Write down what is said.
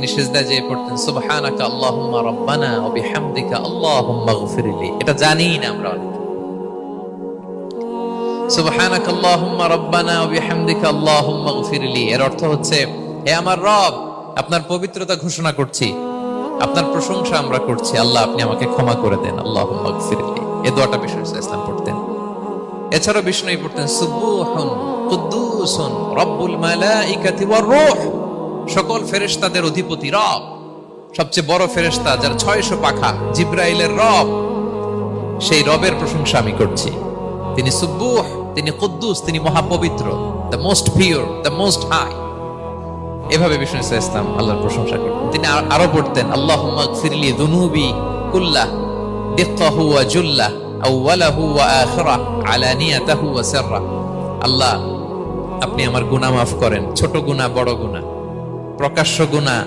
তিনি সিজদায় যেয়ে পড়তেন সুবহানাকা আল্লাহুম্মা রাব্বানা ওয়া বিহামদিকা আল্লাহুম্মা ইগফিরলি। এটা জানি না আমরা অনেকে। সুবহানাকা আল্লাহুম্মা রাব্বানা ওয়া বিহামদিকা আল্লাহুম্মা ইগফিরলি এর অর্থ হচ্ছে, হে আমার রব, আপনার পবিত্রতা ঘোষণা করছি, আপনার প্রশংসা আমরা করছি, আল্লাহ আপনি আমাকে ক্ষমা করে দেন, আল্লাহুম্মা ইগফিরলি। এই দোয়াটা বিষ্ণু ইসলাম পড়তেন। এছাড়াও বিষ্ণু পড়তেন সুবহুন কুদ্দুসুন রব্বুল মালাইকাতি ওয়ার রূহ, সকল ফেরেশতাদের অধিপতি রব, সবচেয়ে বড় ফেরেশতা যার 600 পাখা, জিবরাইলের রব, সেই রবের প্রশংসা আমি করছি। তিনি সুবুহ, তিনি কুদ্দুস, তিনি মহাপবিত্র, the most pure, the most high. এভাবে বিষ্ণু ইসলাম আল্লাহর প্রশংসা করতেন। তিনি আরো পড়তেন আল্লাহুম্মা ইগফিরলি যুনুবি কুল্লাহ দিক্কাহু ওয়া জুল্লাহ আউওয়ালাহু ওয়া আখিরাহ আলানিয়াতাহু ওয়া সিররাহ। আল্লাহ আপনি আমার গুনাহ মাফ করেন, ছোট গুনাহ বড় গুনাহ, প্রকাশ্য গুনাহ